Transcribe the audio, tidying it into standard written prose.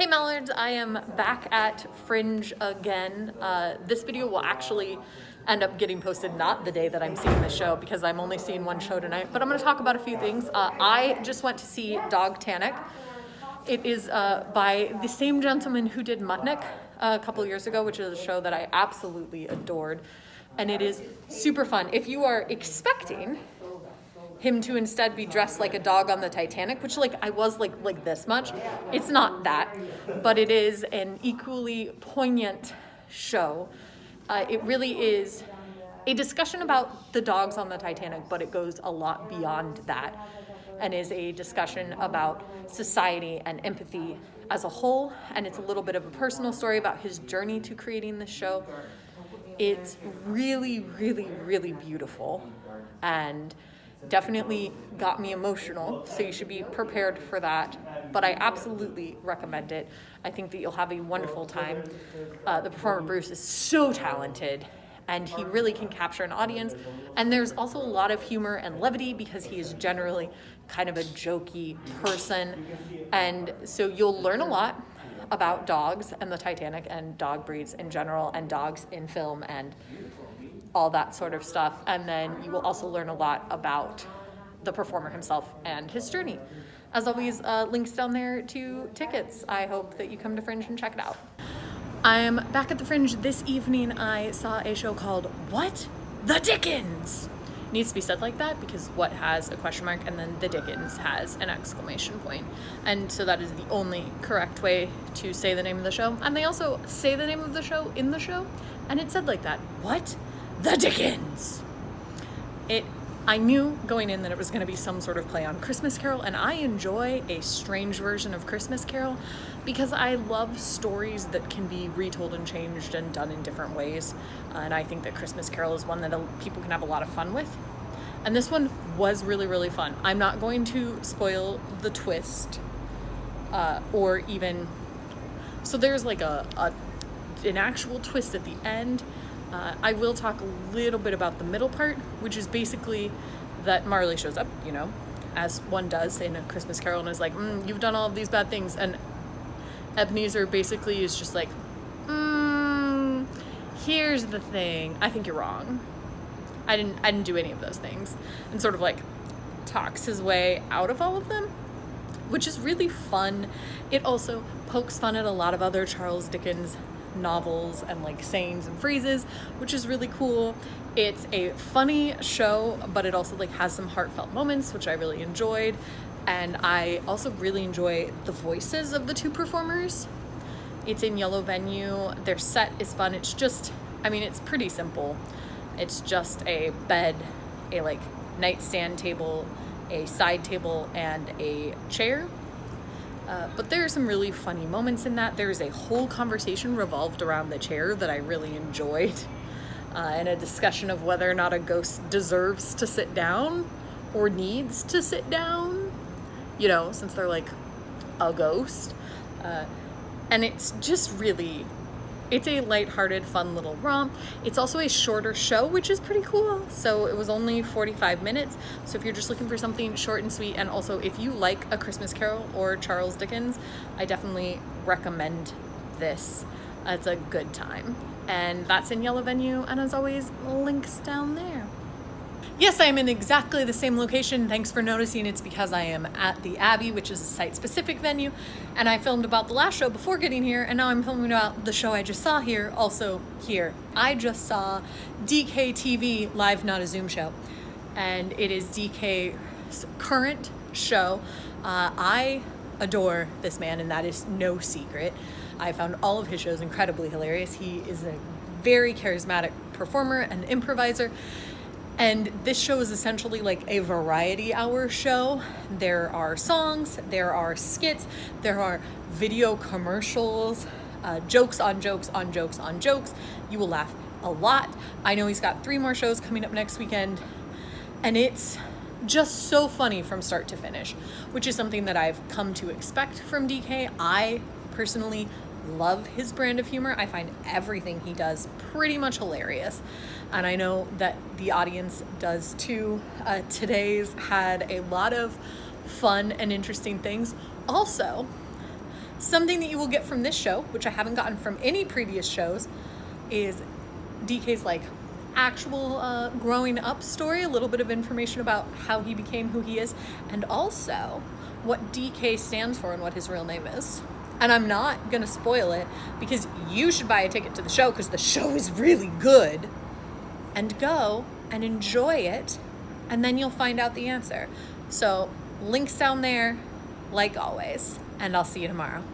Hey Mallards, I am back at Fringe again. This video will actually end up getting posted not the day that I'm seeing the show because I'm only seeing one show tonight, but I'm going to talk about a few things. I just went to see Dogtanic. It is by the same gentleman who did Mutnik a couple years ago, which is a show that I absolutely adored, and it is super fun. If you are expecting him to instead be dressed like a dog on the Titanic, which I was like this much. It's not that, but it is an equally poignant show. It really is a discussion about the dogs on the Titanic, but it goes a lot beyond that and is a discussion about society and empathy as a whole. And it's a little bit of a personal story about his journey to creating this show. It's really, really, really beautiful and definitely got me emotional, so you should be prepared for that, but I absolutely recommend it. I think that you'll have a wonderful time. The performer Bruce is so talented, and he really can capture an audience, and there's also a lot of humor and levity because he is generally kind of a jokey person, and so you'll learn a lot about dogs and the Titanic and dog breeds in general and dogs in film and all that sort of stuff. And then you will also learn a lot about the performer himself and his journey. As always, links down there to tickets. I hope that you come to Fringe and check it out. I'm back at the Fringe this evening. I saw a show called What the Dickens? It needs to be said like that because what has a question mark and then the Dickens has an exclamation point. And so that is the only correct way to say the name of the show. And they also say the name of the show in the show, and it's said like that. What the Dickens? I knew going in that it was going to be some sort of play on Christmas Carol, and I enjoy a strange version of Christmas Carol because I love stories that can be retold and changed and done in different ways, and I think that Christmas Carol is one that people can have a lot of fun with, and this one was really, really fun. I'm not going to spoil the twist or even, so there's like an actual twist at the end. I will talk a little bit about the middle part, which is basically that Marley shows up, as one does in A Christmas Carol, and is like, you've done all of these bad things. And Ebenezer basically is just like, here's the thing. I think you're wrong. I didn't do any of those things. And sort of like talks his way out of all of them, which is really fun. It also pokes fun at a lot of other Charles Dickens novels and sayings and phrases, which is really cool. It's a funny show, but it also has some heartfelt moments, which I really enjoyed. And I also really enjoy the voices of the two performers. It's in Yellow Venue. Their set is fun. It's just, it's pretty simple. It's just a bed, a nightstand table, a side table, and a chair. But there are some really funny moments in that. There's a whole conversation revolved around the chair that I really enjoyed, and a discussion of whether or not a ghost deserves to sit down or needs to sit down, since they're a ghost. And it's just really, it's a lighthearted, fun little romp. It's also a shorter show, which is pretty cool. So it was only 45 minutes. So if you're just looking for something short and sweet, and also if you like A Christmas Carol or Charles Dickens, I definitely recommend this. It's a good time. And that's in Yellow Venue, and as always, links down there. Yes, I am in exactly the same location. Thanks for noticing. It's because I am at the Abbey, which is a site-specific venue, and I filmed about the last show before getting here, and now I'm filming about the show I just saw here, also here. I just saw DKTV Live, Not a Zoom Show, and it is DK's current show. I adore this man, and that is no secret. I found all of his shows incredibly hilarious. He is a very charismatic performer and improviser. And this show is essentially a variety hour show. There are songs, there are skits, there are video commercials, jokes on jokes on jokes on jokes. You will laugh a lot. I know he's got 3 more shows coming up next weekend, and it's just so funny from start to finish, which is something that I've come to expect from DK. I personally love his brand of humor. I find everything he does pretty much hilarious, and I know that the audience does too. Today's had a lot of fun and interesting things. Also, Something that you will get from this show, which I haven't gotten from any previous shows, is DK's like actual growing up story, a little bit of information about how he became who he is, and also what DK stands for and what his real name is. And I'm not gonna spoil it because you should buy a ticket to the show because the show is really good, and go and enjoy it, and then you'll find out the answer. So links down there, like always, and I'll see you tomorrow.